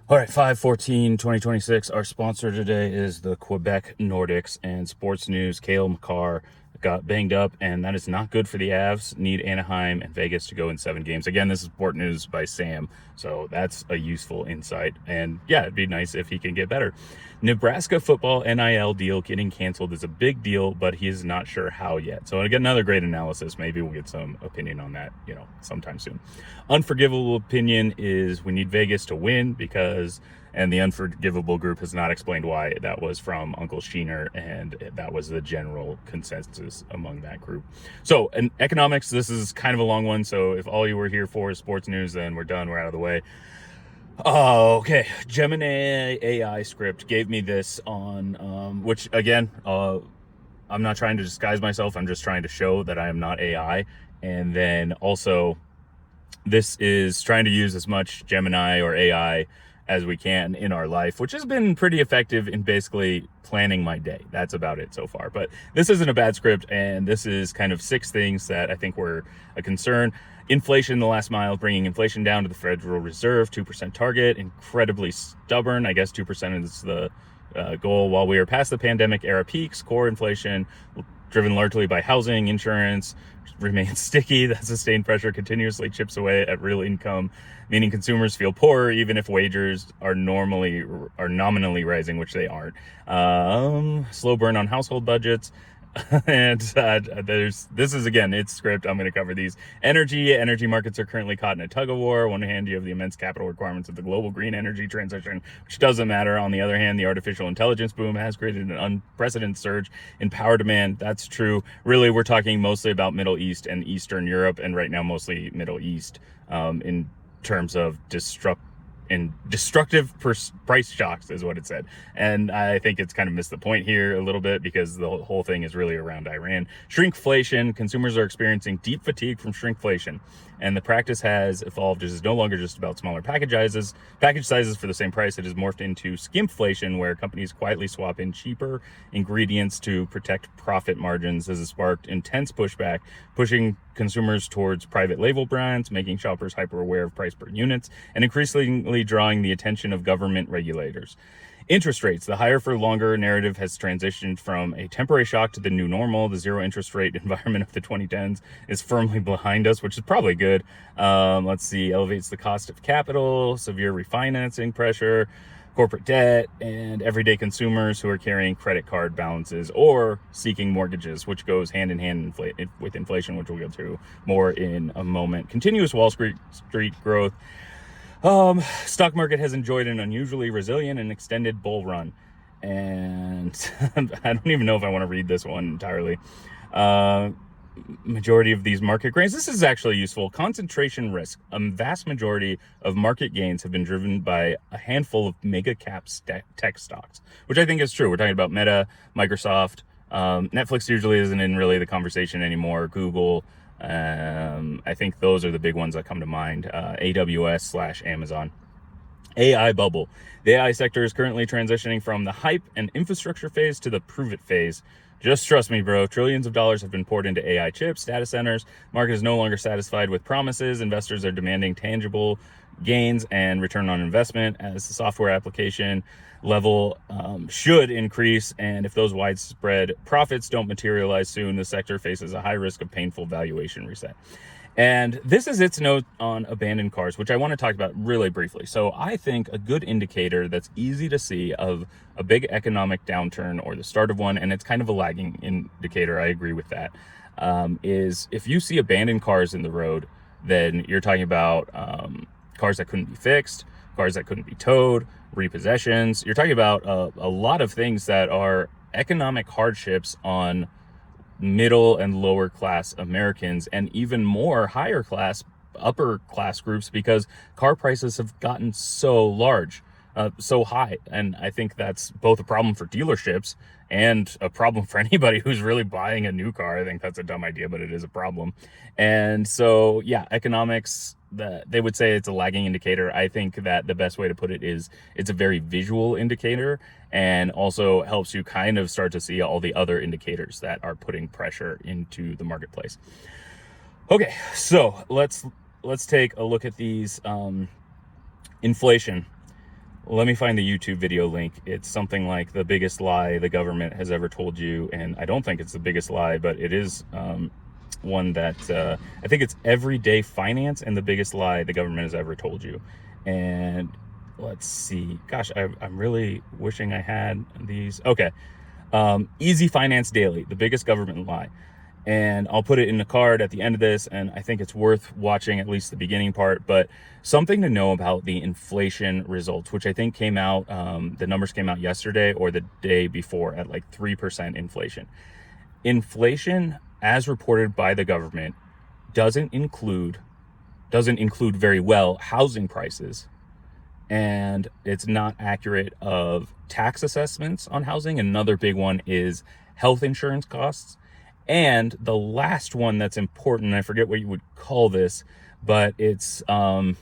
All right, 5/14/2026. Our sponsor today is the Quebec Nordics and sports news. Cale Makar got banged up, and that is not good for the Avs. Need Anaheim and Vegas to go in 7 games. Again, this is sport news by Sam, so that's a useful insight. And yeah, it'd be nice if he can get better. Nebraska football NIL deal getting canceled is a big deal, but he is not sure how yet. So I get another great analysis. Maybe we'll get some opinion on that, sometime soon. Unforgivable opinion is we need Vegas to win and the Unforgivable group has not explained why. That was from Uncle Sheener, and that was the general consensus among that group. So, in economics, this is kind of a long one. So if all you were here for is sports news, then we're done. We're out of the way. Oh, okay. Gemini AI script gave me this on, which again, I'm not trying to disguise myself. I'm just trying to show that I am not AI. And then also, this is trying to use as much Gemini or AI as we can in our life, which has been pretty effective in basically planning my day. That's about it so far. But this isn't a bad script, and this is kind of 6 things that I think were a concern. Inflation, the last mile, bringing inflation down to the Federal Reserve, 2% target, incredibly stubborn. I guess 2% is the goal. While we are past the pandemic era peaks, core inflation, driven largely by housing, insurance, remains sticky. That sustained pressure continuously chips away at real income, meaning consumers feel poorer even if wages are nominally rising, which they aren't. Slow burn on household budgets. And this is, again, it's script. I'm going to cover these. Energy markets are currently caught in a tug of war. On one hand, you have the immense capital requirements of the global green energy transition, which doesn't matter. On the other hand, the artificial intelligence boom has created an unprecedented surge in power demand. That's true. Really, we're talking mostly about Middle East and Eastern Europe, and right now mostly Middle East, in terms of destructive price shocks is what it said. And I think it's kind of missed the point here a little bit because the whole thing is really around Iran. Shrinkflation. Consumers are experiencing deep fatigue from shrinkflation, and the practice has evolved. It is no longer just about smaller package sizes for the same price. It has morphed into skimpflation, where companies quietly swap in cheaper ingredients to protect profit margins. This has sparked intense pushback, pushing consumers towards private label brands, making shoppers hyper aware of price per units, and increasingly drawing the attention of government regulators. Interest rates. The higher for longer narrative has transitioned from a temporary shock to the new normal. The zero interest rate environment of the 2010s is firmly behind us, which is probably good. Let's see, elevates the cost of capital, severe refinancing pressure, corporate debt, and everyday consumers who are carrying credit card balances or seeking mortgages, which goes hand in hand with inflation, which we'll get to more in a moment. Continuous Wall Street growth. Stock market has enjoyed an unusually resilient and extended bull run. And I don't even know if I want to read this one entirely. Majority of these market gains. This is actually useful. Concentration risk. A vast majority of market gains have been driven by a handful of mega cap tech stocks, which I think is true. We're talking about Meta, Microsoft. Netflix usually isn't in really the conversation anymore. Google. I think those are the big ones that come to mind. AWS/Amazon. AI bubble. The AI sector is currently transitioning from the hype and infrastructure phase to the prove it phase. Just trust me, bro. Trillions of dollars have been poured into AI chips, data centers. Market is no longer satisfied with promises. Investors are demanding tangible gains and return on investment as the software application level should increase. And if those widespread profits don't materialize soon, the sector faces a high risk of painful valuation reset. And this is its note on abandoned cars, which I want to talk about really briefly. So I think a good indicator that's easy to see of a big economic downturn or the start of one, and it's kind of a lagging indicator, I agree with that, is if you see abandoned cars in the road, then you're talking about cars that couldn't be fixed, cars that couldn't be towed, repossessions. You're talking about a lot of things that are economic hardships on middle and lower class Americans, and even more higher class, upper class groups, because car prices have gotten so large, so high. And I think that's both a problem for dealerships and a problem for anybody who's really buying a new car. I think that's a dumb idea, but it is a problem. And so, yeah, economics, they would say it's a lagging indicator. I think that the best way to put it is it's a very visual indicator, and also helps you kind of start to see all the other indicators that are putting pressure into the marketplace. Okay, so let's take a look at these. Inflation. let me find the YouTube video link. It's something like the biggest lie the government has ever told you. And I don't think it's the biggest lie, but it is one that I think it's everyday finance and the biggest lie the government has ever told you. And let's see. Gosh, I'm really wishing I had these. Okay. Easy Finance Daily, the biggest government lie. And I'll put it in the card at the end of this, and I think it's worth watching at least the beginning part. But something to know about the inflation results, which I think came out, the numbers came out yesterday or the day before at like 3% inflation. Inflation, as reported by the government, doesn't include very well housing prices, and it's not accurate of tax assessments on housing. Another big one is health insurance costs. And the last one that's important, I forget what you would call this, but it's kind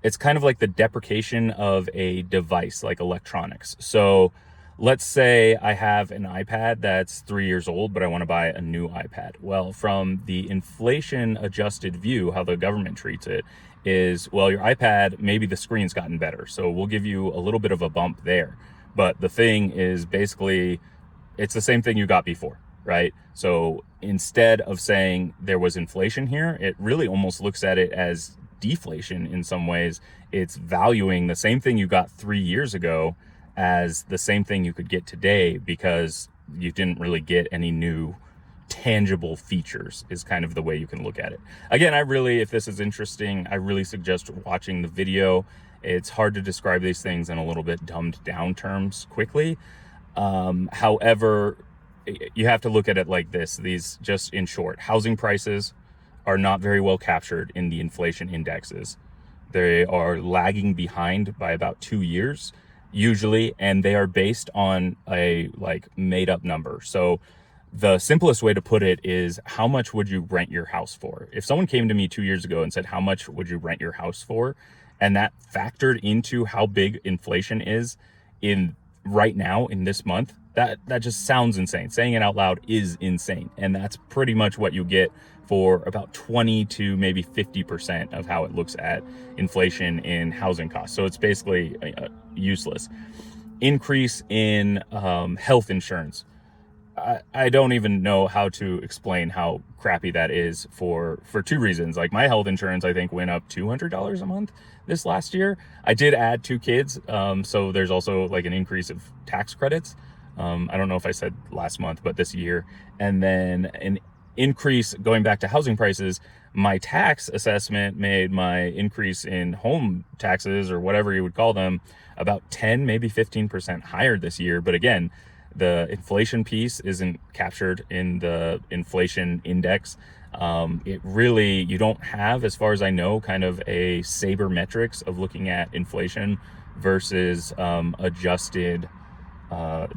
of like the depreciation of a device like electronics. So let's say I have an iPad that's 3 years old, but I want to buy a new iPad. Well, from the inflation adjusted view, how the government treats it is, well, your iPad, maybe the screen's gotten better, so we'll give you a little bit of a bump there. But the thing is basically, it's the same thing you got before, right? So instead of saying there was inflation here, it really almost looks at it as deflation in some ways. It's valuing the same thing you got 3 years ago as the same thing you could get today because you didn't really get any new tangible features, is kind of the way you can look at it. Again, if this is interesting, I really suggest watching the video. It's hard to describe these things in a little bit dumbed down terms quickly. However, you have to look at it like this. These, just in short, housing prices are not very well captured in the inflation indexes. They are lagging behind by about 2 years usually, and they are based on a made up number. So the simplest way to put it is, how much would you rent your house for? If someone came to me 2 years ago and said, how much would you rent your house for? And that factored into how big inflation is in right now in this month, that just sounds insane. Saying it out loud is insane. And that's pretty much what you get for about 20 to maybe 50% of how it looks at inflation in housing costs. So it's basically useless. Increase in health insurance. I don't even know how to explain how crappy that is for two reasons. Like, my health insurance, I think, went up $200 a month this last year. I did add 2 kids. So there's also like an increase of tax credits. I don't know if I said last month, but this year. And then an increase, going back to housing prices, my tax assessment made my increase in home taxes, or whatever you would call them, about 10, maybe 15% higher this year. But again, the inflation piece isn't captured in the inflation index. You don't have, as far as I know, kind of a sabermetrics of looking at inflation versus adjusted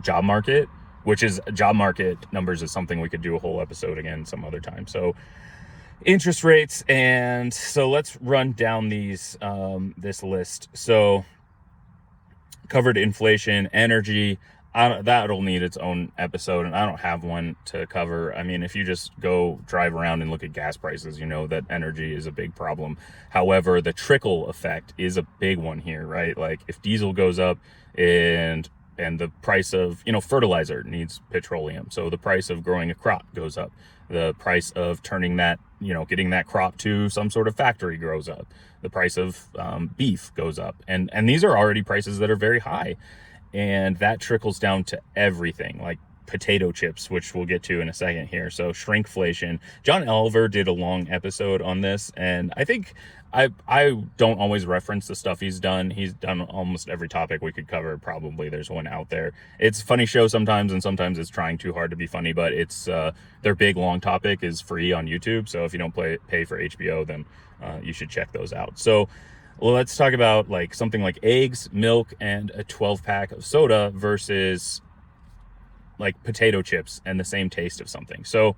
job market, which is job market numbers is something we could do a whole episode again some other time. So interest rates, and so let's run down these this list. So covered inflation, energy. That'll need its own episode, and I don't have one to cover. I mean, if you just go drive around and look at gas prices, you know that energy is a big problem. However, the trickle effect is a big one here, right? Like, if diesel goes up and the price of, fertilizer needs petroleum, so the price of growing a crop goes up. The price of turning that, getting that crop to some sort of factory goes up. The price of beef goes up, and these are already prices that are very high. And that trickles down to everything, like potato chips, which we'll get to in a second here. So shrinkflation. John Oliver did a long episode on this, and I think I don't always reference the stuff he's done. He's done almost every topic we could cover. Probably there's one out there. It's a funny show sometimes, and sometimes it's trying too hard to be funny, but it's their big long topic is free on YouTube. So if you don't pay for HBO, then you should check those out. So let's talk about something like eggs, milk, and a 12-pack of soda versus like potato chips and the same taste of something. So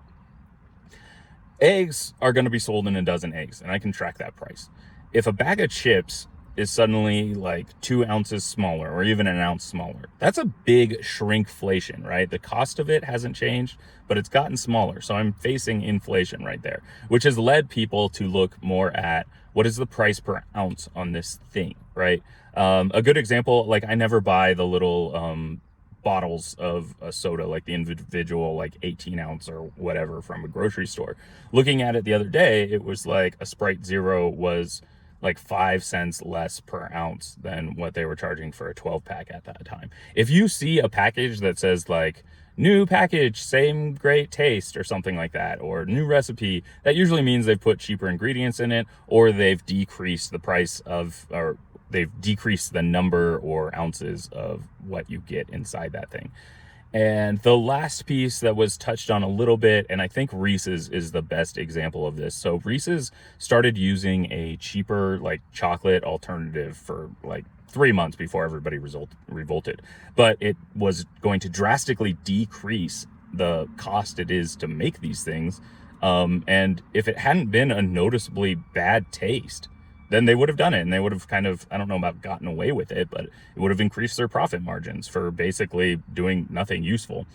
eggs are going to be sold in a dozen eggs, and I can track that price. If a bag of chips is suddenly like 2 ounces smaller, or even an ounce smaller, that's a big shrinkflation, right? The cost of it hasn't changed, but it's gotten smaller. So I'm facing inflation right there, which has led people to look more at what is the price per ounce on this thing, right? A good example, like I never buy the little bottles of a soda, like the individual like 18 ounce or whatever from a grocery store. Looking at it the other day, it was like a Sprite Zero was like 5 cents less per ounce than what they were charging for a 12 pack at that time. If you see a package that says like new package, same great taste or something like that, or new recipe, that usually means they've put cheaper ingredients in it, or they've decreased the price of, or they've decreased the number or ounces of what you get inside that thing. And the last piece that was touched on a little bit, and I think Reese's is the best example of this. So Reese's started using a cheaper like chocolate alternative for like 3 months before everybody revolted. But it was going to drastically decrease the cost it is to make these things. And if it hadn't been a noticeably bad taste, then they would have done it, and they would have kind of, I don't know about gotten away with it, but it would have increased their profit margins for basically doing nothing useful.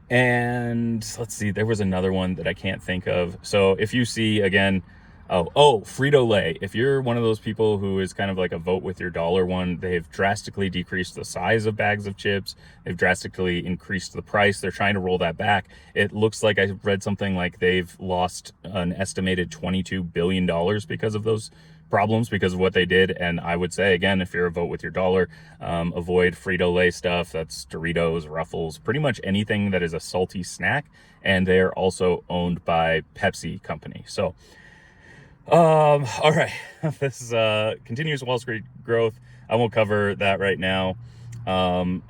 And let's see, there was another one that I can't think of. So if you see again, Frito-Lay, if you're one of those people who is kind of like a vote with your dollar one, they've drastically decreased the size of bags of chips. They've drastically increased the price. They're trying to roll that back. It looks like I read something like they've lost an estimated $22 billion because of those problems, because of what they did. And I would say, again, if you're a vote with your dollar, avoid Frito-Lay stuff. That's Doritos, Ruffles, pretty much anything that is a salty snack. And they're also owned by Pepsi company. So, all right, this is continuous Wall Street growth. I won't cover that right now. And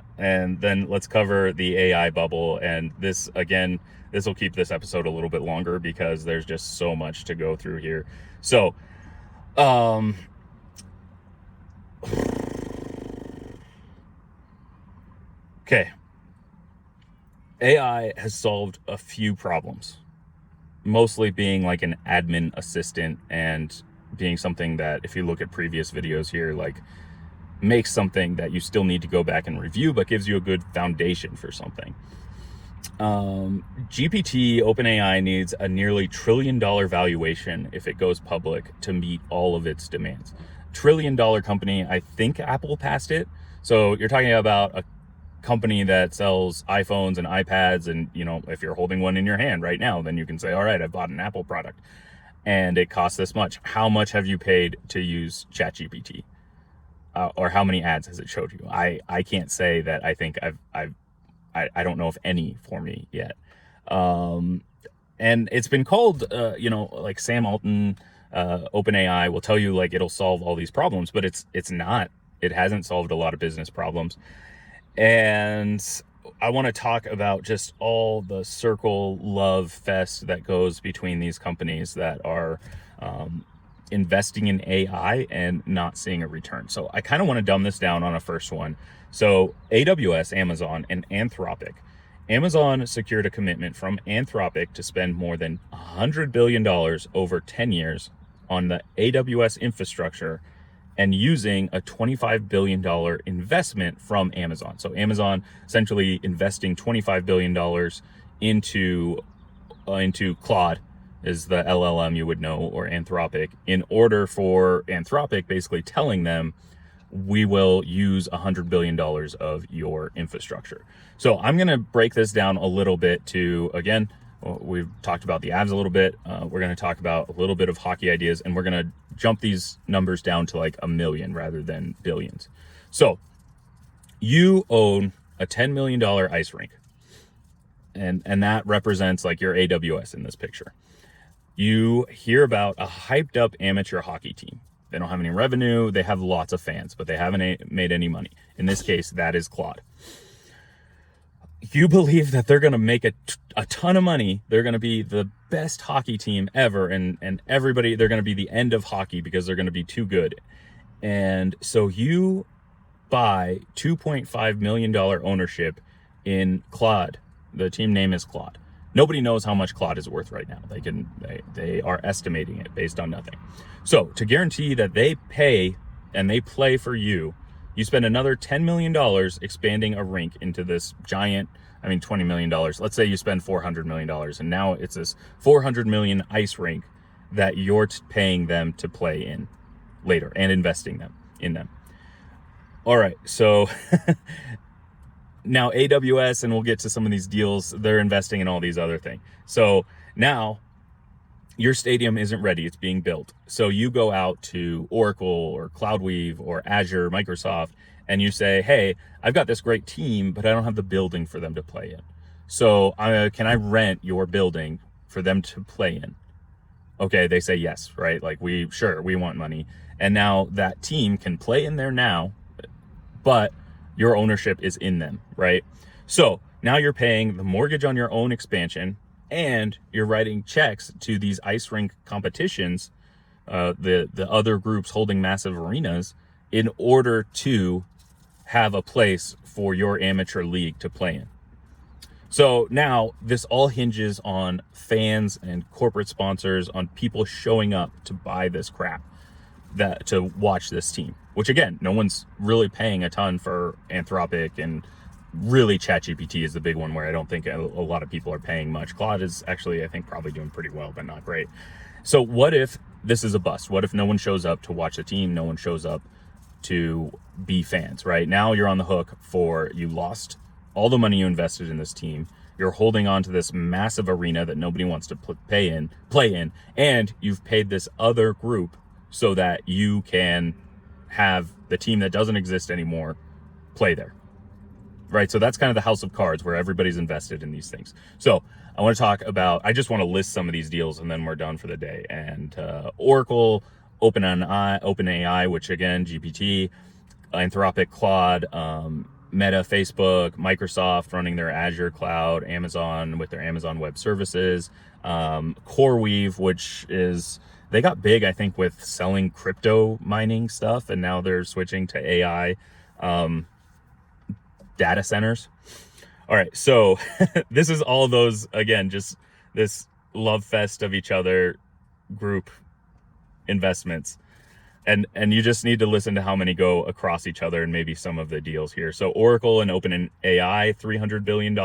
then let's cover the AI bubble. And this, again, this will keep this episode a little bit longer because there's just so much to go through here. So, okay. AI has solved a few problems, mostly being like an admin assistant and being something that, if you look at previous videos here, like makes something that you still need to go back and review, but gives you a good foundation for something. GPT, OpenAI needs a nearly $1 trillion valuation if it goes public to meet all of its demands. $1 trillion company, I think Apple passed it. So you're talking about a company that sells iPhones and iPads, and you know, if you're holding one in your hand right now, then you can say, all right, I bought an Apple product and it costs this much. How much have you paid to use ChatGPT? Or how many ads has it showed you? I can't say that. I think I don't know if any for me yet. And it's been called, like Sam Altman, OpenAI will tell you like it'll solve all these problems, but it's not. It hasn't solved a lot of business problems. And I want to talk about just all the circle love fest that goes between these companies that are investing in AI and not seeing a return. So I kind of want to dumb this down on a first one. So AWS, Amazon, and Anthropic. Amazon secured a commitment from Anthropic to spend more than $100 billion over 10 years on the AWS infrastructure and using a $25 billion investment from Amazon. So Amazon essentially investing $25 billion into Claude, is the LLM you would know, or Anthropic, in order for Anthropic basically telling them, we will use $100 billion of your infrastructure. So I'm going to break this down a little bit to, again, we've talked about the avs a little bit. We're going to talk about a little bit of hockey ideas, and we're going to jump these numbers down to like a million rather than billions. So you own a $10 million ice rink, and that represents like your AWS in this picture. You hear about a hyped up amateur hockey team. They don't have any revenue. They have lots of fans, but they haven't made any money. In this case, that is Claude. You believe that they're going to make a ton of money. They're going to be the best hockey team ever. And everybody, they're going to be the end of hockey because they're going to be too good. And so you buy $2.5 million ownership in Claude. The team name is Claude. Nobody knows how much Claude is worth right now. They are estimating it based on nothing. So to guarantee that they pay and they play for you, you spend another $10 million expanding a rink into this giant, $20 million. Let's say you spend $400 million, and now it's this 400 million ice rink that you're paying them to play in later and investing in them. All right, so now AWS, and we'll get to some of these deals, they're investing in all these other things. So now your stadium isn't ready, it's being built. So you go out to Oracle or CloudWeave or Azure, Microsoft, and you say, hey, I've got this great team, but I don't have the building for them to play in. So can I rent your building for them to play in? Okay, they say yes, right? Like, we want money. And now that team can play in there now, but your ownership is in them, right? So now you're paying the mortgage on your own expansion, and you're writing checks to these ice rink competitions, the other groups holding massive arenas, in order to have a place for your amateur league to play in. So now this all hinges on fans and corporate sponsors, on people showing up to buy this crap, that to watch this team, which again, no one's really paying a ton for Anthropic, and really ChatGPT is the big one where I don't think a lot of people are paying much. Claude is actually, I think, probably doing pretty well, but not great. So what if this is a bust? What if no one shows up to watch the team? No one shows up to be fans, right? Now you're on the hook for, you lost all the money you invested in this team. You're holding on to this massive arena that nobody wants to play in, and you've paid this other group so that you can have the team that doesn't exist anymore play there, right? So that's kind of the house of cards where everybody's invested in these things. So I want to talk about, I just want to list some of these deals and then we're done for the day. And Oracle, OpenAI, which again, GPT, Anthropic, Claude, Meta, Facebook, Microsoft running their Azure cloud, Amazon with their Amazon Web Services, CoreWeave, which is, they got big, I think, with selling crypto mining stuff, and now they're switching to AI data centers. All right, so this is all those, again, just this love fest of each other group investments. And you just need to listen to how many go across each other and maybe some of the deals here. So Oracle and OpenAI, $300 billion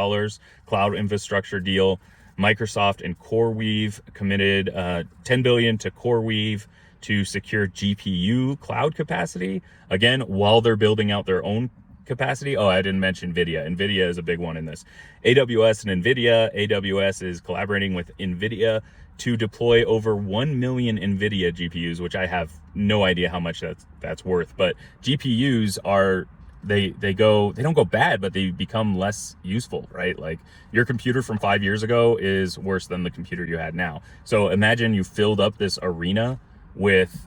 cloud infrastructure deal. Microsoft and CoreWeave committed $10 billion to CoreWeave to secure GPU cloud capacity, again, while they're building out their own capacity. Oh, I didn't mention Nvidia. Nvidia is a big one in this. AWS and Nvidia. AWS is collaborating with Nvidia to deploy over 1 million Nvidia GPUs, which I have no idea how much that's worth. But GPUs are, they don't go bad, but they become less useful, right? Like, your computer from 5 years ago is worse than the computer you had now. So imagine you filled up this arena with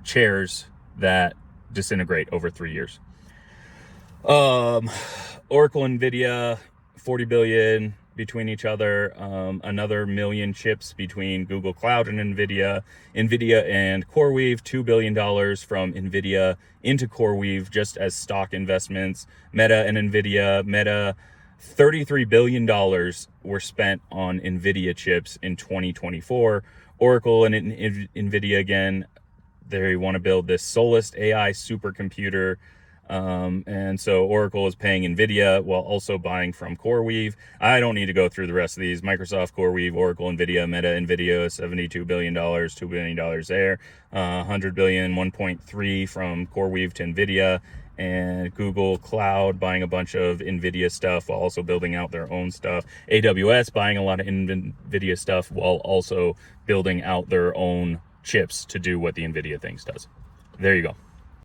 chairs that disintegrate over 3 years. Oracle, Nvidia, 40 billion between each other, another million chips between Google Cloud and Nvidia and CoreWeave, $2 billion from Nvidia into CoreWeave just as stock investments. Meta and Nvidia, $33 billion were spent on Nvidia chips in 2024. Oracle and Nvidia, again, they want to build this Solist AI supercomputer. And so Oracle is paying Nvidia while also buying from CoreWeave. I don't need to go through the rest of these. Microsoft, CoreWeave, Oracle, Nvidia, Meta, Nvidia, $72 billion, $2 billion there, $100 billion, 1.3 from CoreWeave to Nvidia, and Google Cloud buying a bunch of Nvidia stuff while also building out their own stuff. AWS buying a lot of Nvidia stuff while also building out their own chips to do what the Nvidia things does. There you go.